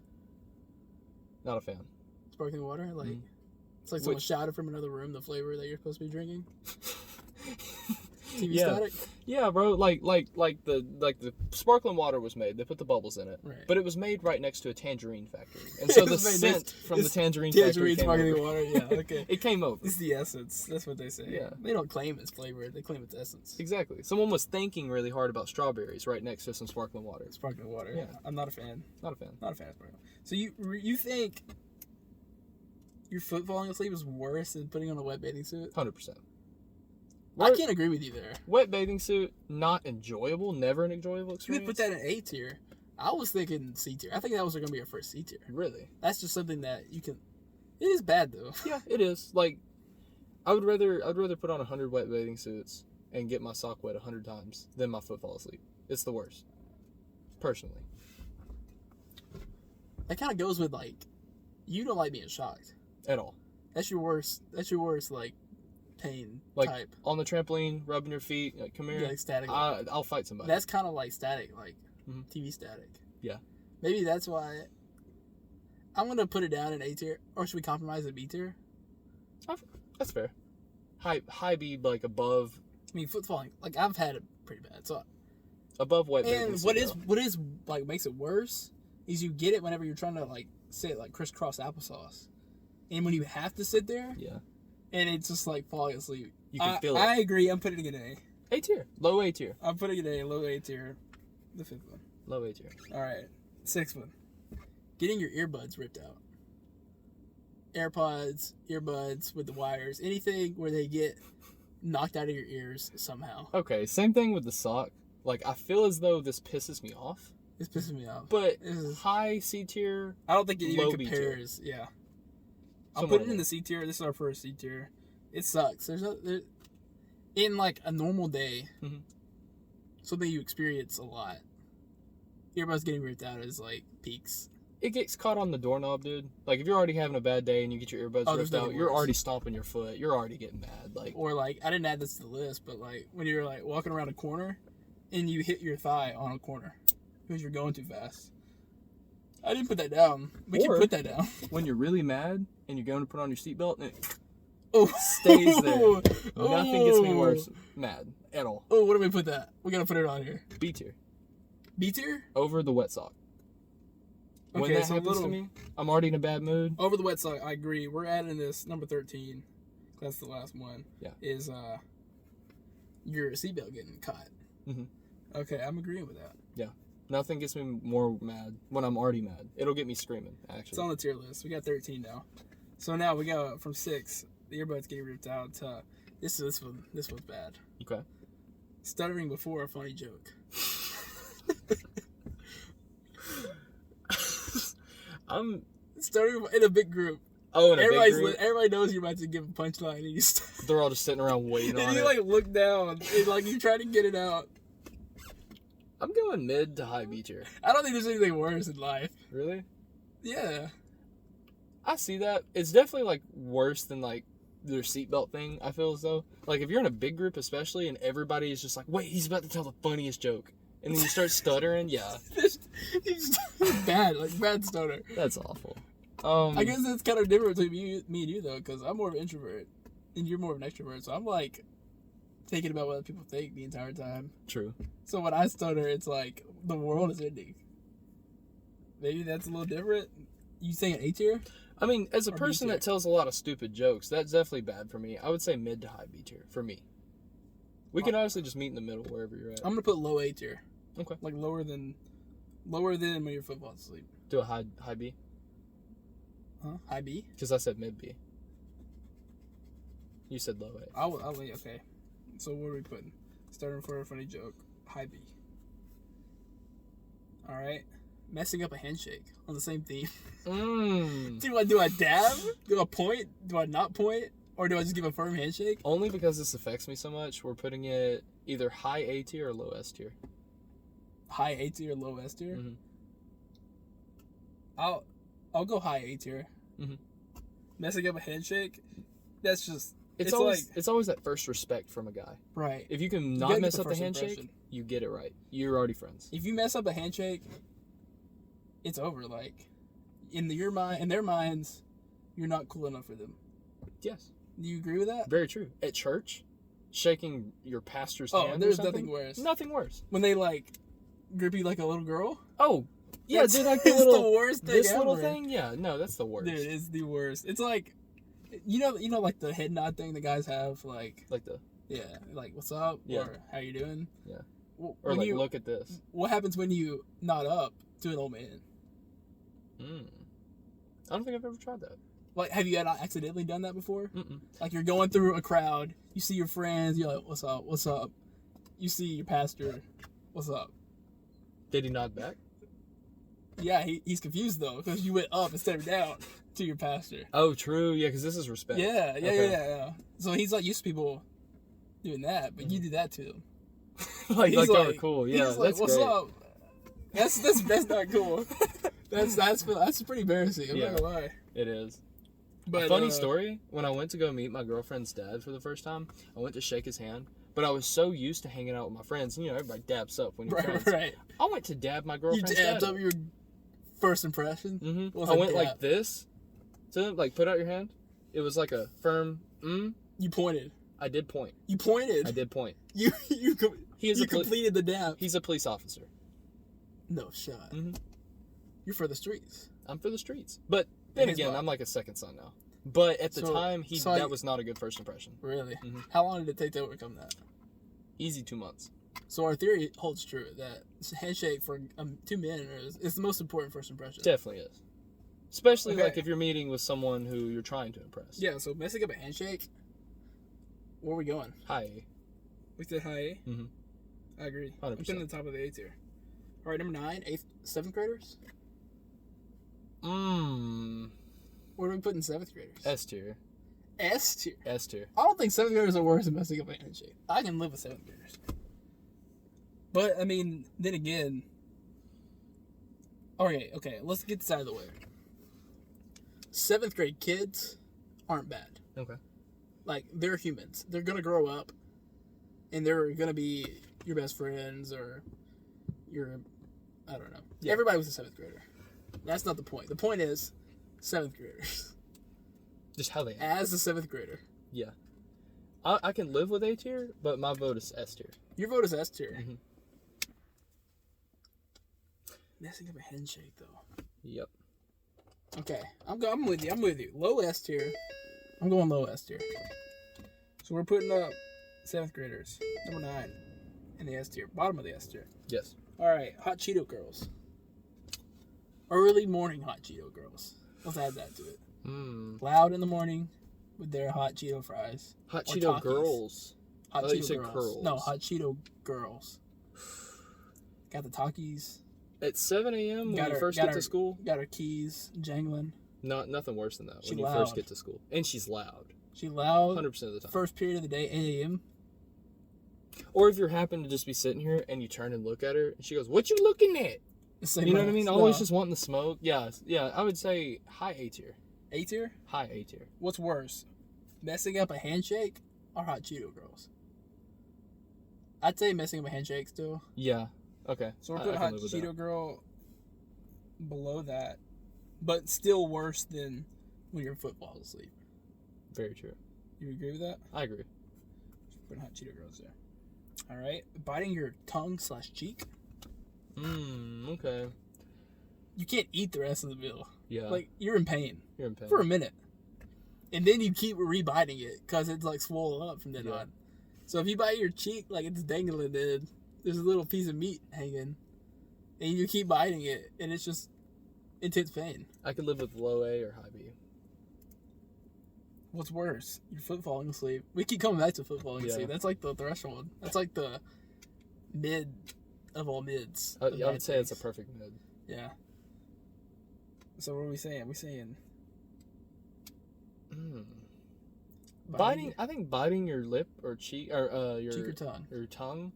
Not a fan. Sparkling water? Like, Mhm. it's like someone shouted from another room the flavor that you're supposed to be drinking. TV Yeah. static? Yeah, bro. Like the sparkling water was made. They put the bubbles in it, Right. but it was made right next to a tangerine factory, and so It the was made scent next- from the it's tangerine factory Tangerine came sparkling over. water, yeah, okay. It came over. It's the essence. That's what they say. Yeah. They don't claim it's flavored. They claim it's essence. Exactly. Someone was thinking really hard about strawberries right next to some sparkling water. Sparkling water. Yeah. I'm not a fan. Not a fan. Not a fan of sparkling. So you think your foot falling asleep is worse than putting on a wet bathing suit? 100%. I can't agree with you there. Wet bathing suit, not enjoyable. Never an enjoyable You experience. could put that in A tier. I was thinking C tier. I think that was going to be our first C tier. Really? That's just something that you can. It is bad though. Yeah, it is. Like, I'd rather put on 100 wet bathing suits and get my sock wet 100 times than my foot fall asleep. It's the worst. Personally. That kind of goes with like, you don't like being shocked. At all. That's your worst. That's your worst like pain Like, type. on the trampoline, rubbing your feet, like, come here. Yeah, like static. I'll fight somebody. That's kind of like static, like Mhm. TV static. Yeah. Maybe that's why. I'm gonna put it down in A tier, or should we compromise at B tier? That's fair. High B, like, above I mean, foot falling. Like I've had it pretty bad. So, wet bathing and suit. what is like makes it worse is you get it whenever you're trying to like sit like crisscross applesauce, and when you have to sit there, Yeah. and it's just like falling asleep. You can feel it. I agree. I'm putting it in A. A tier. Low A tier. I'm putting it in A, low A tier. The 5th one. Low A tier. All right, 6th one. Getting your earbuds ripped out. AirPods, earbuds with the wires, anything where they get knocked out of your ears somehow. Okay, same thing with the sock. Like, I feel as though this pisses me off. It's pissing me off. But This is- high C tier, I don't think it even low B tier. compares. Yeah. I'll Somewhere put it in there. the C tier. This is our first C tier. It sucks. In like a normal day, Mhm. something you experience a lot. Earbuds getting ripped out is like peaks. it gets caught on the doorknob, dude. Like, if you're already having a bad day and you get your earbuds Oh, there's ripped out, nothing you're worse. already stomping your foot. You're already getting mad. Like, Or like, I didn't add this to the list, but like when you're like walking around a corner and you hit your thigh on a corner because you're going too fast. I didn't put that down. We can Or- put that down. When you're really mad and you're going to put on your seatbelt and it Oh, stays there. Nothing gets me worse mad at all. Oh, where do we put that? We gotta put it on here. B tier. B tier? Over the wet sock. When Okay, that so a happens little to me, I'm already in a bad mood. over the wet sock. I agree. We're adding this number 13. That's the last one. Yeah. Is your seatbelt getting caught? Mhm. Okay, I'm agreeing with that. Nothing gets me more mad when I'm already mad. It'll get me screaming, It's actually. on the tier list. We got 13 now. So now we go from 6. The earbuds getting ripped out. To this one. This one's bad. Okay. Stuttering before a funny joke. I'm... Stuttering in a big group. Oh, in a big group? Everybody knows you're about to give a punchline, and you They're all just sitting around waiting on and you it. like look down and like you try to get it out. I'm going mid to high B tier. I don't think there's anything worse in life. Really? Yeah. I see that. It's definitely like worse than like their seatbelt thing. I feel as though, like, if you're in a big group, especially, and everybody is just like, "Wait, he's about to tell the funniest joke," and then you start stuttering. Yeah, He's bad, like bad stutter. that's awful. I guess it's kind of different between me and you though, because I'm more of an introvert and you're more of an extrovert. So I'm like thinking about what other people think the entire time. True. So when I stutter, it's like the world is ending. Maybe that's a little different. You saying A tier? I mean, as a Or B person tier. that tells a lot of stupid jokes, that's definitely bad for me. I would say mid to high B tier for me. We can honestly just meet in the middle wherever you're at. I'm gonna put low A tier. Okay. Like lower than when your foot falls asleep. Do a high B Huh? High B? because I said mid B. You said low A. I'll okay. So what are we putting? Starting for a funny joke. High B. All right. Messing up a handshake on the same theme. Do I dab? Do I point? Do I not point? Or do I just give a firm handshake? Only because this affects me so much, we're putting it either high A tier or low S tier. High A tier, low S tier. Mhm. I'll go high A tier. Mhm. Messing up a handshake. That's just It's always that first respect from a guy. right. If you can You not gotta mess get the up the first handshake, impression. you get it right. You're already friends. If you mess up a handshake, it's over. Like in their minds, you're not cool enough for them. Yes. Do you agree with that? Very true. At church, shaking your pastor's Oh, hand. there's or something, nothing worse. Nothing worse. When they like grip you like a little girl. Oh, yeah, That's- dude, like the it's little the worst thing this ever. little thing. Yeah, no, that's the worst. Dude, it's the worst. It's like, you know, like the head nod thing the guys have, like, Like the yeah, like what's up Yeah. or how you doing? Yeah. Well, or when like you, look at this. what happens when you nod up to an old man? I don't think I've ever tried that. Like, have you accidentally done that before? Mm-mm. Like, you're going through a crowd, you see your friends, you're like, what's up? What's up? You see your pastor, what's up? Did he nod back? Yeah, he's confused though because you went up instead of down to your pastor. Oh, true. Yeah, because this is respect. Yeah. Okay. Yeah. So he's like used to people doing that, but you do that to him. like He's y'all are like- cool. Yeah, he's like, that's what's great. up? That's not cool. That's pretty embarrassing. I'm Yeah. not gonna lie. It is. But Funny story, when I went to go meet my girlfriend's dad for the first time, I went to shake his hand, but I was so used to hanging out with my friends. You know, everybody dabs up when you're Right, friends. right. I went to dab my You girlfriend's dabbed dad. up your first impression. Mm-hmm. Was I a went dab. like this to him, like put out your hand. It was like a firm, You pointed. I did point. You pointed. I did point. You He is you a poli- completed the dab. He's a police officer. No shot. Mhm. You're for the streets. I'm for the streets. But then His again, vibe. I'm like a second son now. But at the So- time, so that was not a good first impression. Really? Mhm. How long did it take to overcome that? Easy 2 months. So our theory holds true that handshake for 2 men is the most important first impression. Definitely is. Especially Okay. like if you're meeting with someone who you're trying to impress. Yeah. So messing up a handshake. Where are we going? Hi. We said high A. Mhm. I agree. 100%. I'm putting the top of the A tier. All right, number 9, 8th, 7th graders. Where are we putting 7th graders? S tier. S tier. S tier. I don't think 7th graders are worse than messing up a handshake. I can live with 7th graders. But I mean, then again. Okay. Let's get this out of the way. 7th grade kids aren't bad. Okay. Like, they're humans. They're gonna grow up, and they're gonna be your best friends or your, I don't know. Yeah. Everybody was a 7th grader. That's not the point. The point is 7th graders. Just how they act. As a 7th grader. Yeah. I can live with A tier, but my vote is S tier. Your vote is S tier. Mhm. Messing up a handshake, though. Yep. Okay, I'm with you. I'm with you. Low S tier. I'm going low S tier. So we're putting up 7th graders, number 9, in the S tier, bottom of the S tier. Yes. All right, hot Cheeto girls. Early morning hot Cheeto girls. Let's add that to it. Loud in the morning with their hot Cheeto fries. Hot Or Cheeto Takis. girls. Hot I thought you Cheeto said girls. curls. No, hot Cheeto girls. Got the Takis. At 7 a.m. when you first got get her- to school? Got her keys jangling. Nothing worse than that She when you loud. first get to school. And she's loud. She loud. 100% of the time. First period of the day, 8 a.m. Or if you happen to just be sitting here and you turn and look at her, and she goes, "What you looking at?" Same You know what I as- mean? no. Always just wanting to smoke. Yeah, I would say high A tier. A tier? High A tier. What's worse? Messing up a handshake or hot Cheeto girls? I'd say messing up a handshake still. Yeah. Okay. So we're I putting can hot live with Cheeto that. girl below that, but still worse than when your foot falls asleep. Very true. You agree with that? I agree. Putting hot Cheeto girls there. All right, biting your tongue / cheek. Okay. You can't eat the rest of the meal. Yeah. Like you're in pain you're in pain. for a minute, and then you keep rebiting it because it's like swollen up from then Yeah. on. So if you bite your cheek like it's dangling, then there's a little piece of meat hanging, and you keep biting it, and it's just intense pain. I could live with low A or high B. What's worse? Your foot falling asleep. We keep coming back to foot falling Yeah. asleep. That's like the threshold. That's like the mid of all mids. I of would bad say it's a things. perfect mid. Yeah. So what are we saying? We saying Biting. I think biting your lip or cheek or your cheek or tongue. Your tongue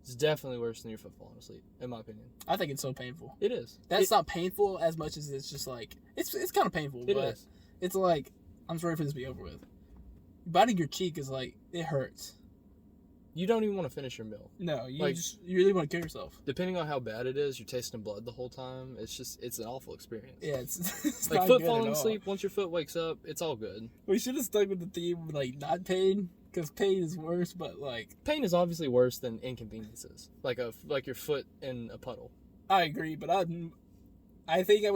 is definitely worse than your foot falling asleep, in my opinion. I think it's so painful. It is. That's not painful as much as it's just like it's kind of painful. It but is. It's like I'm sorry for this to be over with. Biting your cheek is like it hurts. You don't even want to finish your meal. No, you Like- you really want to kill yourself. Depending on how bad it is, you're tasting blood the whole time. It's an awful experience. Yeah, it's Like not foot good at falling all. asleep, once your foot wakes up, it's all good. We should have stuck with the theme of, like not pain because pain is worse, but like Pain is obviously worse than inconveniences, like your foot in a puddle. I agree, but I think I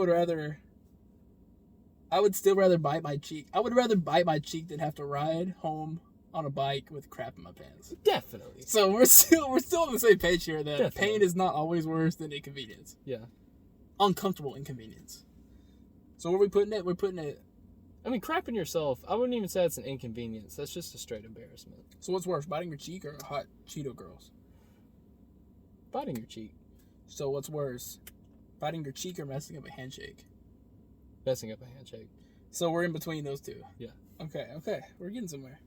would still rather bite my cheek. I would rather bite my cheek than have to ride home on a bike with crap in my pants. Definitely. So we're still on the same page here that Definitely. pain is not always worse than inconvenience. Yeah. Uncomfortable inconvenience. So where are we putting it? We're putting it. I mean, crapping yourself, I wouldn't even say it's an inconvenience. That's just a straight embarrassment. So what's worse, biting your cheek or hot Cheeto girls? Biting your cheek, So what's worse, biting your cheek or messing up a handshake? messing up a handshake. So we're in between those two. Yeah. Okay. We're getting somewhere.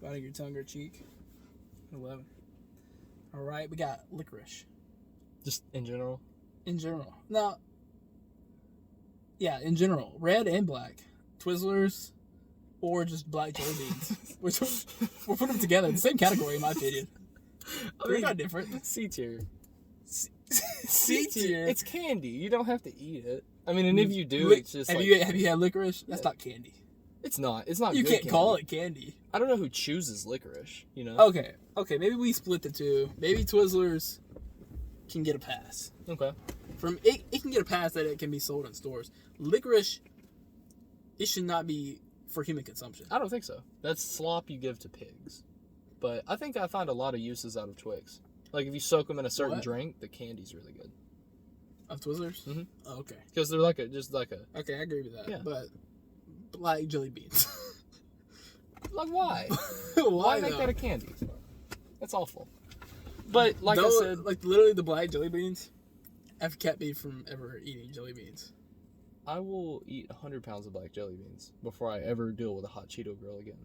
Biting your tongue or cheek. 11. All right, we got licorice Just in general. in general. Now, yeah, in general, red and black, Twizzlers, or just black jelly beans. Which we'll put them together in the same category, in my opinion. They're not different. C tier. C tier. It's candy. You don't have to eat it. I mean, and if you do, Li- it's just have like you have you had licorice? That's Yeah. not candy. it's not. It's not. You good can't call candy. it candy. I don't know who chooses licorice. You know. Okay, maybe we split the two. Maybe Twizzlers can get a pass. Okay. From it can get a pass that it can be sold in stores. Licorice, it should not be for human consumption. I don't think so. That's slop you give to pigs. But I think I find a lot of uses out of Twix. Like if you soak them in a certain What? drink, the candy's really good. Of Twizzlers? Mhm. Oh, okay. Because they're like a. Okay, I agree with that. Yeah. But black jelly beans. Like why? Why Why make though? that a candy? That's awful. But like I Though, said, like literally the black jelly beans have kept me from ever eating jelly beans. I will eat 100 pounds of black jelly beans before I ever deal with a hot Cheeto girl again.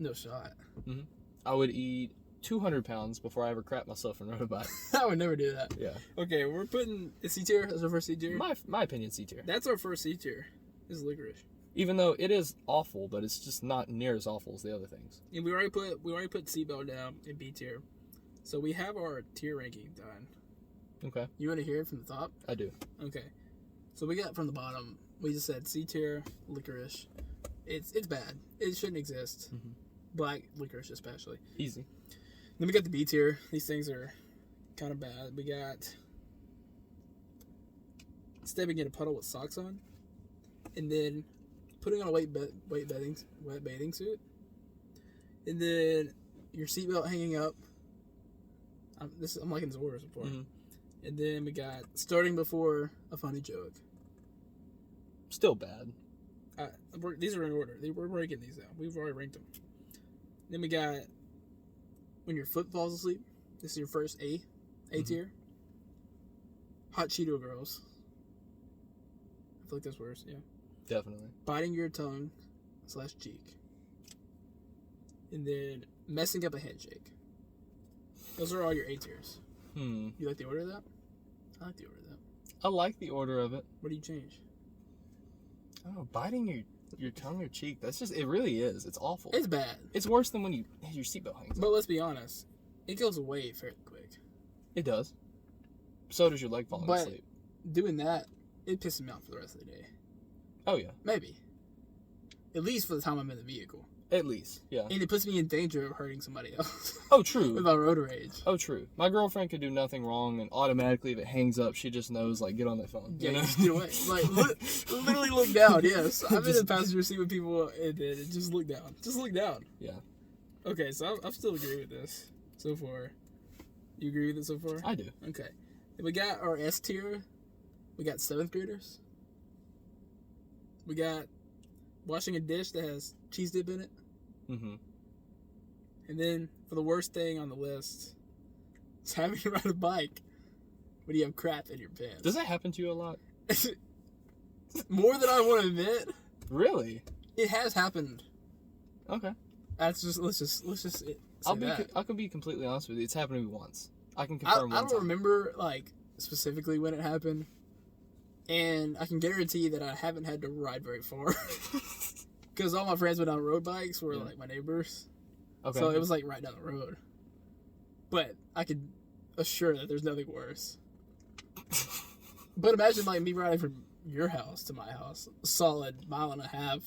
No shot. I would eat 200 pounds before I ever crap myself and rode a bike. I would never do that. Yeah. Okay, we're putting a C tier as our first C tier. My opinion, C tier. That's our first C tier. Is licorice. Even though it is awful, but it's just not near as awful as the other things. And we already put seatbelt down in B tier. So we have our tier ranking done. Okay. You want to hear it from the top? I do. Okay. So we got from the bottom. We just said C tier licorice. It's bad. It shouldn't exist. Mm-hmm. Black licorice especially. Easy. Then we got the B tier. These things are kind of bad. We got stepping in a puddle with socks on, and then putting on a wet bathing suit, and then your seatbelt hanging up. I'm liking this order so far. Mm-hmm. And then we got starting before a funny joke. Still bad. These are in order. We're breaking these down. We've already ranked them. Then we got when your foot falls asleep. This is your first A tier. Hot Cheeto girls. I feel like that's worse. Yeah. Definitely. Biting your tongue / cheek. And then messing up a handshake. Those are all your A tiers. You like the order of that? I like the order of that. I like the order of it. What do you change? I don't know, biting your tongue or cheek, that's just, it really is. It's awful. It's bad. It's worse than when your seatbelt hangs up. But let's be honest. It goes away fairly quick. It does. So does your leg falling asleep. Doing that, it pisses me off for the rest of the day. Oh, yeah. Maybe. At least for the time I'm in the vehicle. At least, yeah. And it puts me in danger of hurting somebody else. Oh, true. With my road rage. Oh, true. My girlfriend could do nothing wrong, and automatically if it hangs up, she just knows, like, get on that phone. Yeah, you know? just get away. Like, literally look down, yes. I've been in the passenger seat with people, and then just look down. Just look down. Yeah. Okay, so I'm still agree with this so far. You agree with it so far? I do. Okay. Then we got our S tier. We got 7th graders. We got washing a dish that has cheese dip in it. Mm-hmm. And then, for the worst thing on the list, it's having to ride a bike when you have crap in your pants. Does that happen to you a lot? More than I want to admit. Really? It has happened. Okay. Let's just say that. I can be completely honest with you. It's happened to me once. I can confirm. I don't remember like specifically when it happened, and I can guarantee that I haven't had to ride very far. Because all my friends went on road bikes were like my neighbors. Okay. So it was like right down the road. But I could assure that there's nothing worse. But imagine like me riding from your house to my house, a solid 1.5 miles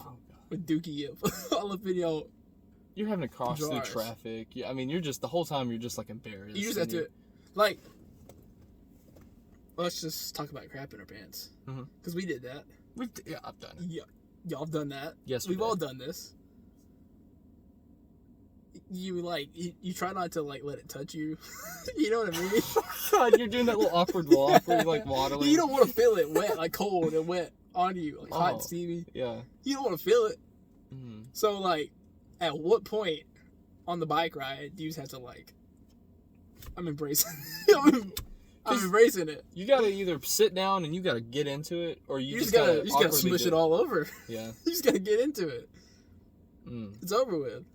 with Dookie all up in your. You're having to cross jars. through traffic. Yeah, I mean, you're just the whole time you're just like embarrassed. You just have to, like. Let's just talk about crap in our pants. Because we did that. Yeah, I've done it. Yeah. Y'all have done that. Yes, we've all done this. You try not to like let it touch you. You know what I mean? God, you're doing that little awkward walk where you're like waddling. You don't want to feel it wet, like cold and wet on you, like hot and steamy. Yeah. You don't want to feel it. Mm-hmm. So like, at what point on the bike ride do you just have to like? I'm embracing. I'm embracing it. You gotta either sit down and you gotta get into it, or you just gotta smush it all over. Yeah. You just gotta get into it. It's over with.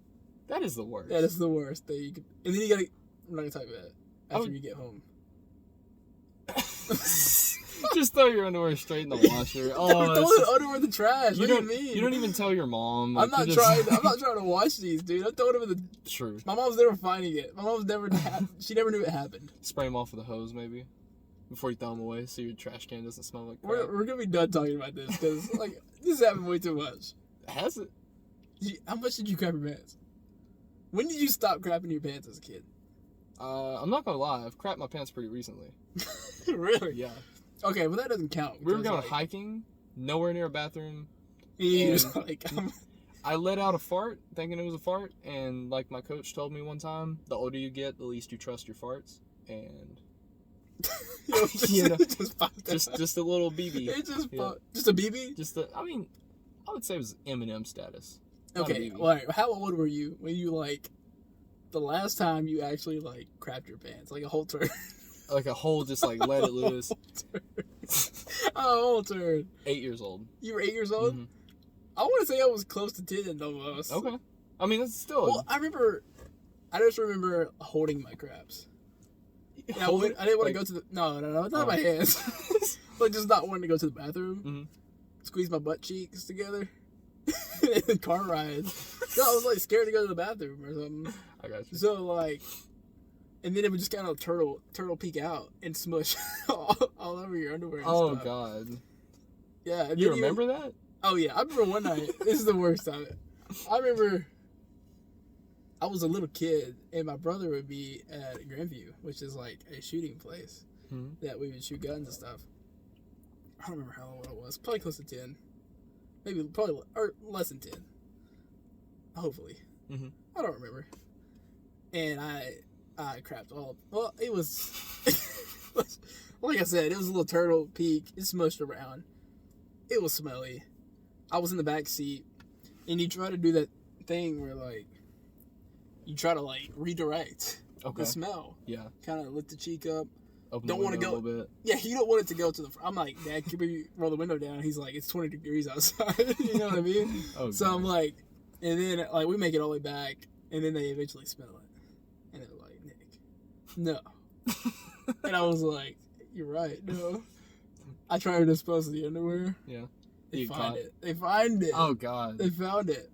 That is the worst. That is the worst thing you could. And then you gotta. We're not gonna talk about that after you get home. Just throw your underwear straight in the washer. Oh, throw the underwear in the trash. What do you mean? You don't even tell your mom. Like, I'm not trying to wash these, dude. I'm throwing them in the. True. My mom's never finding it. My mom's never. She never knew it happened. Spray them off with a hose, maybe, before you throw them away, so your trash can doesn't smell like crap. We're gonna be done talking about this because like this happened way too much. Has it? How much did you crap your pants? When did you stop crapping your pants as a kid? I'm not gonna lie. I've crapped my pants pretty recently. Really? Yeah. Okay, well that doesn't count. We were going hiking, nowhere near a bathroom. Like, I let out a fart, thinking it was a fart, and like my coach told me one time, the older you get, the least you trust your farts, and just a little BB. It just a BB. I would say it was Eminem status. Okay, well, how old were you when you like the last time you actually like crapped your pants, like a whole turn? Like a whole, just like let it loose. A whole turn. 8 years old. You were 8 years old? Mm-hmm. I want to say I was close to 10 almost. Okay. I mean, that's still. Well, I just remember holding my craps. I didn't want to go to the. No, not my hands. Like just not wanting to go to the bathroom. Mm-hmm. Squeeze my butt cheeks together. And car rides. No, I was like scared to go to the bathroom or something. I got you. So like. And then it would just kind of turtle peek out and smush all over your underwear and stuff. God. Yeah. And You then remember that? Oh, yeah. I remember one night. This is the worst time. I remember I was a little kid, and my brother would be at Grandview, which is like a shooting place that we would shoot guns and stuff. I don't remember how old I was. Probably close to 10. Maybe, probably, or less than 10. Hopefully. Mm-hmm. I don't remember. And I crapped all. Well, it was. Like I said, it was a little Turtle Peak. It smushed around. It was smelly. I was in the back seat, and you try to do that thing where, like, you try to, like, redirect the smell. Yeah. Kind of lift the cheek up. Open Don't want to go. A little bit. Yeah, you don't want it to go to the front. I'm like, Dad, can we roll the window down? He's like, it's 20 degrees outside. You know what I mean? Oh, so I'm like, and then, like, we make it all the way back, and then they eventually smell it. And they're like, Nick, no. And I was like, you're right, no. I tried to dispose of the underwear. Yeah. They find it. They find it. Oh, God. They found it.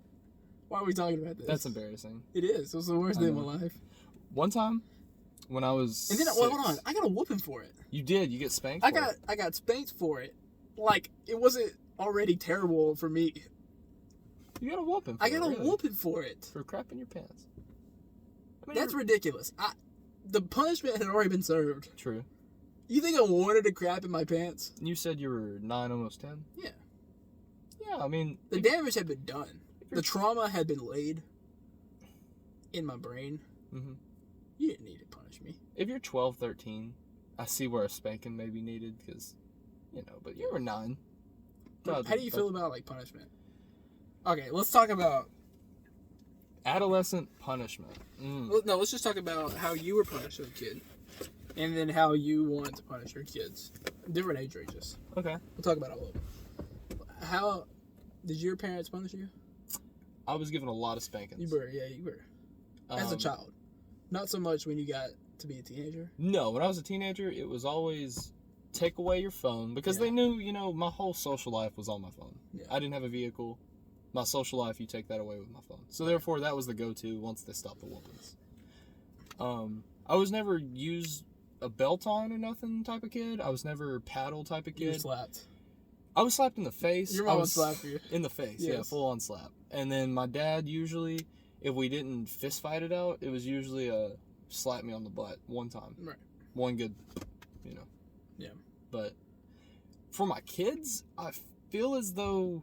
Why are we talking about this? That's embarrassing. It is. It was the worst day of my life. One time, when I was and then, 6, well, hold on. I got a whooping for it. You did. You get spanked. I got spanked for it. Like, it wasn't already terrible for me. You got a whooping. I got a whooping for it. For crapping your pants. I mean, that's ridiculous. The punishment had already been served. True. You think I wanted to crap in my pants? You said you were 9, almost 10. Yeah. Yeah, I mean, the damage had been done. The trauma had been laid in my brain. Mm-hmm. You didn't need to punish me. If you're 12, 13, I see where a spanking may be needed because, but you were 9. How do you feel about, like, punishment? Okay, let's talk about adolescent punishment. No, let's just talk about how you were punished as a kid, and then how you want to punish your kids. Different age ranges. Okay. We'll talk about all of them. How did your parents punish you? I was given a lot of spankings. You were. As a child. Not so much when you got to be a teenager. No, when I was a teenager, it was always take away your phone because they knew, my whole social life was on my phone. Yeah. I didn't have a vehicle. My social life, you take that away with my phone. So therefore, that was the go-to once they stopped the whoopings. I was never used a belt on or nothing type of kid. I was never paddle type of kid. You were slapped. I was slapped in the face. Your mom would slap you. In the face, yes. Yeah, full on slap. And then my dad usually, if we didn't fist fight it out, it was usually a slap me on the butt one time. Right. One good, Yeah. But for my kids, I feel as though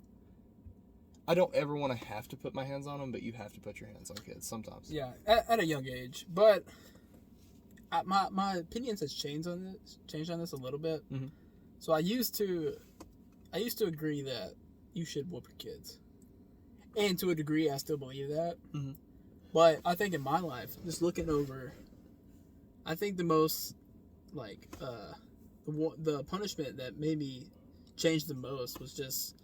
I don't ever want to have to put my hands on them, but you have to put your hands on kids sometimes. Yeah, at a young age. But my opinions has changed on this a little bit. Mm-hmm. So I used to agree that you should whoop your kids. And to a degree, I still believe that. Mm-hmm. But I think in my life, just looking over, I think the most, like, the punishment that made me change the most was just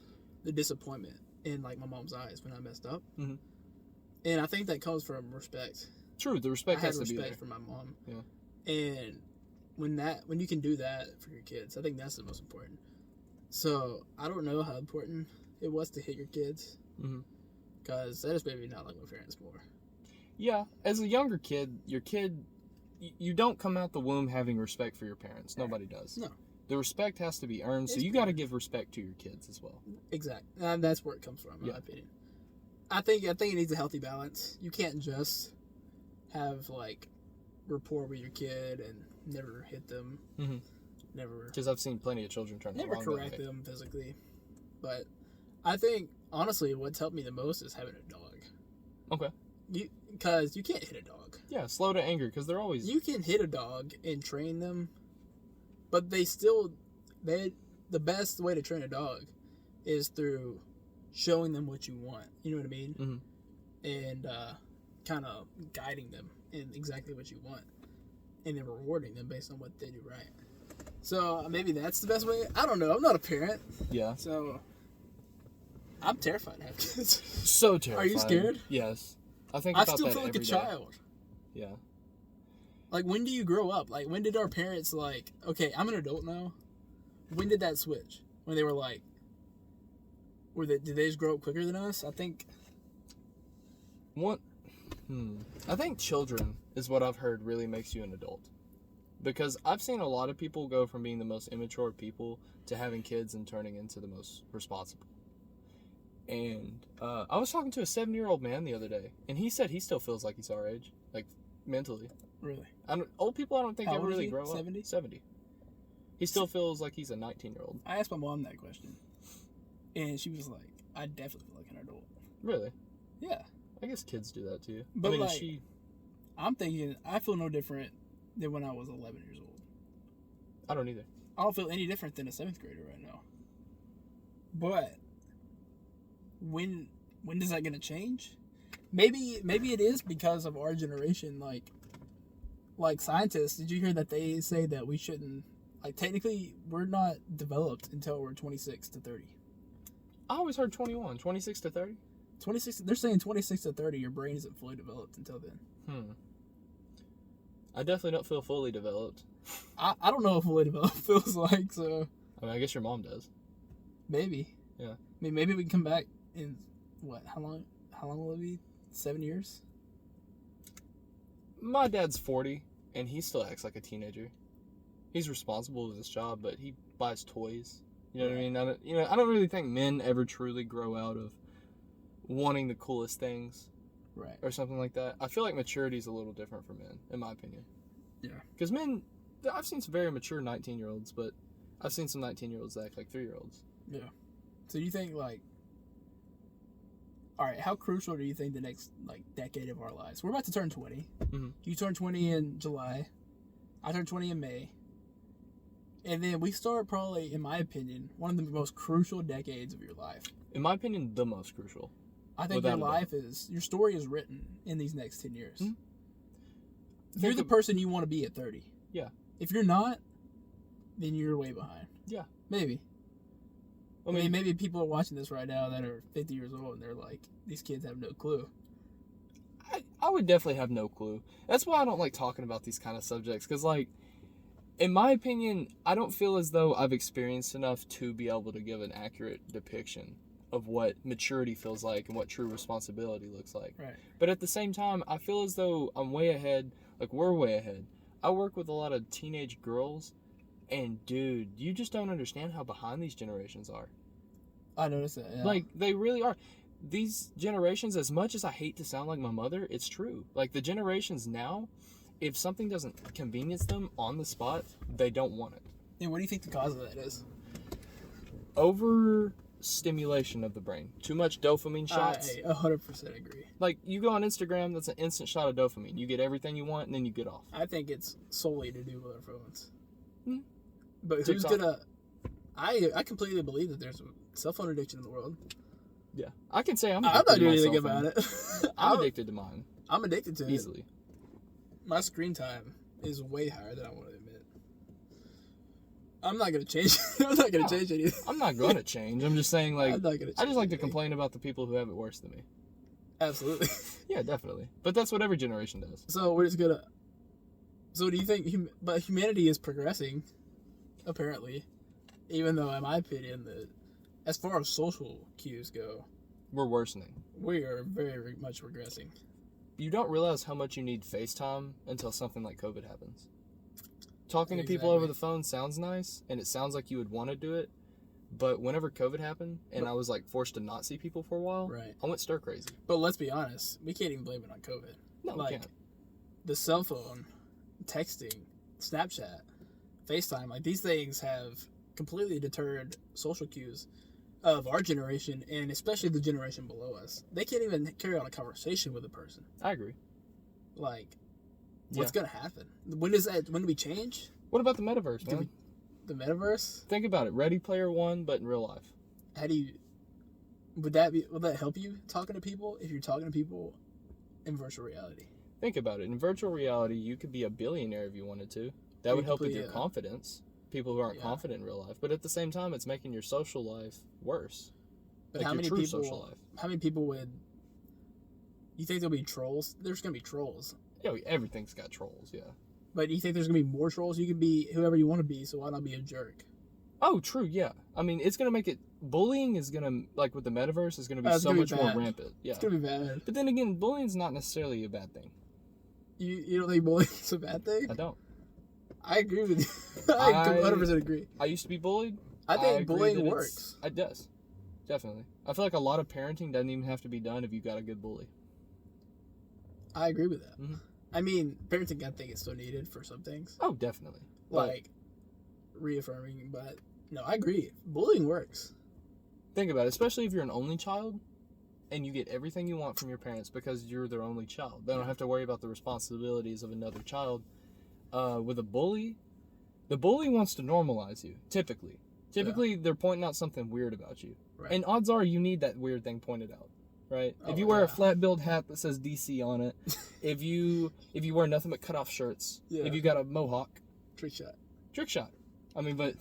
the disappointment in, like, my mom's eyes when I messed up. Mm-hmm. And I think that comes from respect. True, the respect has to be there. I had respect for my mom. Yeah. And when you can do that for your kids, I think that's the most important. So I don't know how important it was to hit your kids, because that just made me not like my parents more. Yeah, as a younger kid, you don't come out the womb having respect for your parents. Nobody does. No. The respect has to be earned, so you got to give respect to your kids as well. Exactly. And that's where it comes from, in my opinion. I think it needs a healthy balance. You can't just have, like, rapport with your kid and never hit them. Mm-hmm. Never. Because I've seen plenty of children trying to never correct them physically. But I think, honestly, what's helped me the most is having a dog. Okay. Because you can't hit a dog. Yeah, slow to anger, because they're always... You can hit a dog and train them, but the best way to train a dog is through showing them what you want. You know what I mean? Mm-hmm. And kind of guiding them in exactly what you want. And then rewarding them based on what they do right. So maybe that's the best way. I don't know. I'm not a parent. Yeah. So I'm terrified to have kids. So terrified. Are you scared? Yes. I think about that still feel like a child. Yeah. Like, when do you grow up? Like, when did our parents, like, okay, I'm an adult now. When did that switch? When they were like, did they just grow up quicker than us? I think. I think children is what I've heard really makes you an adult. Because I've seen a lot of people go from being the most immature people to having kids and turning into the most responsible. And I was talking to a 70-year-old man the other day, and he said he still feels like he's our age, like mentally. Really? Old people, I don't think How ever old is really he? grow 70? up. 70. He still feels like he's a 19-year-old. I asked my mom that question, and she was like, "I definitely feel like an adult." Really? Yeah. I guess kids do that too. But I mean, like, I'm thinking I feel no different than when I was 11 years old. I don't either. I don't feel any different than a 7th grader right now. But when is that gonna change? Maybe it is because of our generation. Like scientists, did you hear that they say that we shouldn't? Like technically, we're not developed until we're 26 to 30. I always heard 21, 26 to 30. 26. They're saying 26 to 30. Your brain isn't fully developed until then. I definitely don't feel fully developed. I don't know what fully developed feels like. So I mean, I guess your mom does. maybe. Yeah. I mean, maybe we can come back in what? How long will it be? 7 years? My dad's 40, and he still acts like a teenager. He's responsible with his job, but he buys toys. You know what I mean? I don't really think men ever truly grow out of wanting the coolest things, Right. or something like that. I feel like maturity is a little different for men, in my opinion. Yeah. Because men, I've seen some very mature 19-year-olds, but I've seen some 19-year-olds that act like 3-year-olds. Yeah. So you think like, all right, how crucial do you think the next like decade of our lives? We're about to turn 20. Mhm. You turn 20 in July. I turn 20 in May. And then we start probably, in my opinion, one of the most crucial decades of your life. In my opinion, the most crucial. I think Without your a life is, your story is written in these next 10 years. Mhm. You're the person you want to be at 30. Yeah. If you're not, then you're way behind. Yeah. Maybe. I I mean, mean, maybe people are watching this right now that are 50 years old and they're like, these kids have no clue. I would definitely have no clue. That's why I don't like talking about these kind of subjects, because, like, in my opinion, I don't feel as though I've experienced enough to be able to give an accurate depiction of what maturity feels like and what true responsibility looks like. Right. But at the same time, I feel as though I'm way ahead, like we're way ahead. I work with a lot of teenage girls, and dude, you just don't understand how behind these generations are. I noticed that. Yeah. Like, they really are. These generations, as much as I hate to sound like my mother, it's true. Like, the generations now, if something doesn't convenience them on the spot, they don't want it. And what do you think the cause of that is? Overstimulation of the brain. Too much dopamine shots. I 100% agree. Like, you go on Instagram, that's an instant shot of dopamine. You get everything you want, and then you get off. I think it's solely to do with our phones. Hmm. But who's TikTok. gonna? I completely believe that there's a cell phone addiction in the world. Yeah. I can say I'm I'm addicted not to doing my anything cell phone. about it. I'm addicted to mine. I'm addicted to it. Easily. My screen time is way higher than I want to admit. I'm not gonna change. I'm not gonna change anything. I'm not going to change. I'm just saying, like, I'm not gonna. I just like to anything. complain about the people who have it worse than me. Absolutely. Yeah, definitely. But that's what every generation does. So we're just gonna. So do you think? But humanity is progressing, apparently, even though, in my opinion, that as far as social cues go, We're worsening. we are very much regressing. You don't realize how much you need FaceTime until something like COVID happens. Talking to people over Exactly. the phone sounds nice, and it sounds like you would want to do it. But whenever COVID happened, and I was like forced to not see people for a while, Right. I went stir crazy. But let's be honest, we can't even blame it on COVID. No, Like, we can't. The cell phone, texting, Snapchat, FaceTime, like these things have completely deterred social cues of our generation, and especially the generation below us. They can't even carry on a conversation with a person. I agree. Like, what's gonna happen? When do we change? What about the metaverse, Do man? The metaverse? Think about it. Ready Player One, but in real life. How do you? Would that help you talking to people if you're talking to people in virtual reality? Think about it. In virtual reality, you could be a billionaire if you wanted to. That You would help with could be, your confidence. People who aren't Yeah. confident in real life. But at the same time, it's making your social life worse. But Like how your many true people? social life. How many people would? You think there'll be trolls? There's gonna be trolls. Yeah, everything's got trolls, yeah. But you think there's gonna be more trolls? You can be whoever you want to be, so why not be a jerk? Oh, true, yeah. I mean, it's going to make it... Bullying is going to, like with the metaverse, is going to be It's so gonna be much more bad. rampant. Yeah. It's gonna be bad. But then again, bullying's not necessarily a bad thing. You don't think bullying is a bad thing? I don't. I agree with you. I 100% agree. I used to be bullied. I think agree bullying that works. It does. Definitely. I feel like a lot of parenting doesn't even have to be done if you got a good bully. I agree with that. Mm-hmm. I mean, parenting, I think, is still needed for some things. Oh, definitely. Like, reaffirming, but no, I agree. Bullying works. Think about it, especially if you're an only child and you get everything you want from your parents because you're their only child. They don't have to worry about the responsibilities of another child. With a bully, the bully wants to normalize you, typically. Typically, they're pointing out something weird about you. Right. And odds are you need that weird thing pointed out, right? If you wear a flat-billed hat that says DC on it, if you wear nothing but cut-off shirts, if you got a mohawk. Trick shot. I mean, but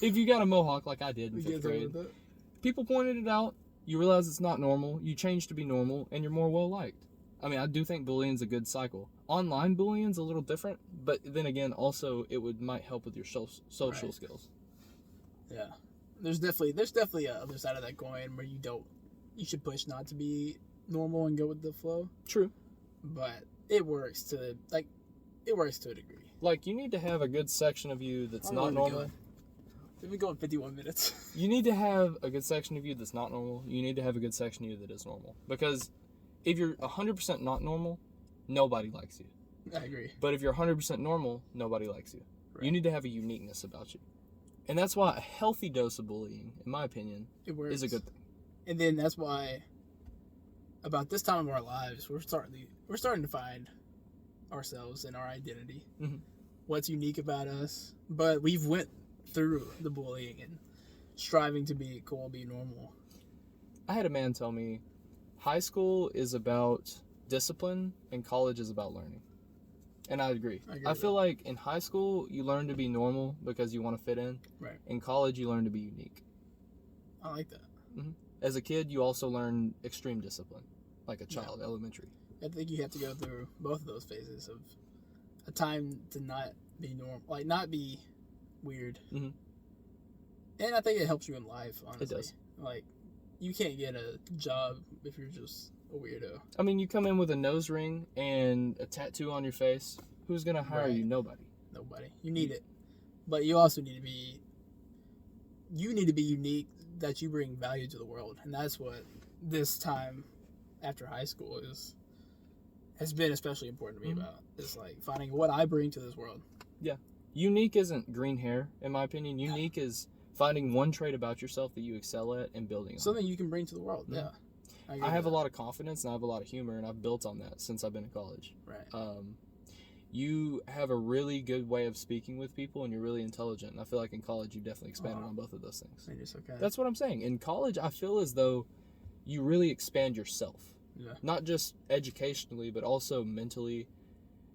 if you got a mohawk like I did in 5th grade, people pointed it out, you realize it's not normal, you change to be normal, and you're more well-liked. I mean, I do think bullying's a good cycle. Online bullying's a little different, but then again, also, might help with your social skills. Yeah. There's definitely a other side of that coin where you should push not to be normal and go with the flow. True. But it works to a degree. Like, you need to have a good section of you that's not normal. We've been going 51 minutes. You need to have a good section of you that's not normal. You need to have a good section of you that is normal. Because if you're 100% not normal, nobody likes you. I agree. But if you're 100% normal, nobody likes you. Right. You need to have a uniqueness about you. And that's why a healthy dose of bullying, in my opinion, is a good thing. And then that's why, about this time of our lives, we're starting to find ourselves and our identity. Mm-hmm. What's unique about us. But we've went through the bullying and striving to be cool, be normal. I had a man tell me, high school is about discipline and college is about learning. And I agree. I feel like in high school, you learn to be normal because you want to fit in. Right. In college, you learn to be unique. I like that. Mm-hmm. As a kid, you also learn extreme discipline, like a child, elementary. I think you have to go through both of those phases of a time to not be normal, like not be weird. Mm-hmm. And I think it helps you in life, honestly. It does. Like, you can't get a job if you're just a weirdo. I mean, you come in with a nose ring and a tattoo on your face. Who's going to hire you? Nobody. You need it. But you also need to be unique, that you bring value to the world. And that's what this time after high school has been especially important to me about. It's like finding what I bring to this world. Yeah. Unique isn't green hair, in my opinion. Unique is finding one trait about yourself that you excel at and building on. Something you can bring to the world. Yeah. I have a lot of confidence and I have a lot of humor, and I've built on that since I've been in college. Right. You have a really good way of speaking with people, and you're really intelligent. And I feel like in college you definitely expanded on both of those things. Okay. That's what I'm saying. In college, I feel as though you really expand yourself. Yeah. Not just educationally, but also mentally,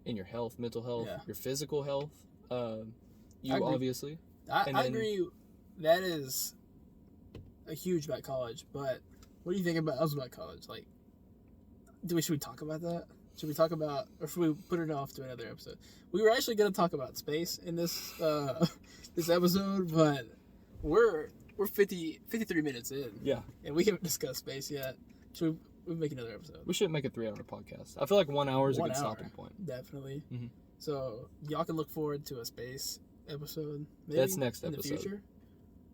in your health, mental health, your physical health. Obviously. I agree. That is a huge about college, but what do you think about college? Like, should we talk about that? Should we talk about, or should we put it off to another episode? We were actually going to talk about space in this this episode, but we're 53 minutes in. Yeah. And we haven't discussed space yet. Should we make another episode? We should make a 3-hour podcast. I feel like 1 hour is a good stopping point. Definitely. Mm-hmm. So y'all can look forward to a space episode. Maybe that's next episode. In the future.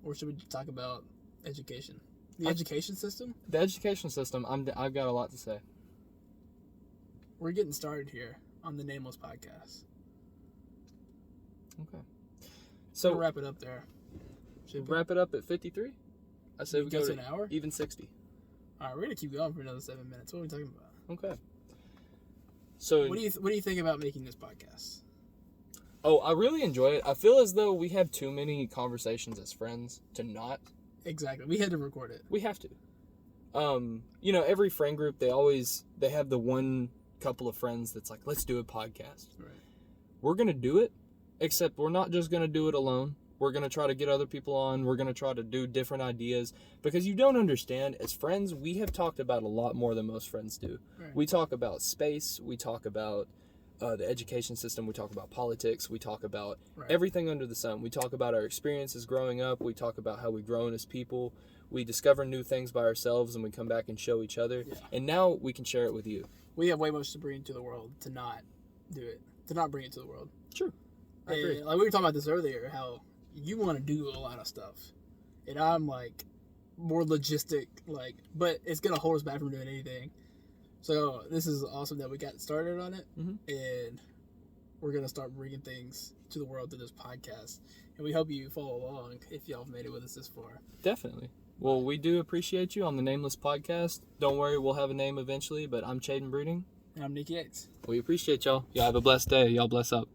Or should we talk about education? The education system? The education system, I've got a lot to say. We're getting started here on the Nameless Podcast. Okay. So we'll wrap it up there. Wrap it up at 53? I say we go to an hour? Even 60. All right, we're going to keep going for another 7 minutes. What are we talking about? Okay. So what do you think about making this podcast? Oh, I really enjoy it. I feel as though we have too many conversations as friends to not. Exactly. We had to record it. We have to. Every friend group, they have the one couple of friends that's like, let's do a podcast. Right. We're going to do it, except we're not just going to do it alone. We're going to try to get other people on. We're going to try to do different ideas. Because you don't understand, as friends, we have talked about a lot more than most friends do. Right. We talk about space. We talk about the education system. We talk about politics. We talk about everything under the sun. We talk about our experiences growing up. We talk about how we've grown as people. We discover new things by ourselves, and we come back and show each other. Yeah. And now we can share it with you. We have way much to bring to the world to not do it, to not bring it to the world. True. I agree. And, like we were talking about this earlier, how you want to do a lot of stuff, and I'm like more logistic, like, but it's gonna hold us back from doing anything. So this is awesome that we got started on it, and we're gonna start bringing things to the world through this podcast. And we hope you follow along if y'all have made it with us this far. Definitely. Well, we do appreciate you on the Nameless Podcast. Don't worry, we'll have a name eventually, but I'm Chaden Breeding. And I'm Nick Yates. We appreciate y'all. Y'all have a blessed day. Y'all bless up.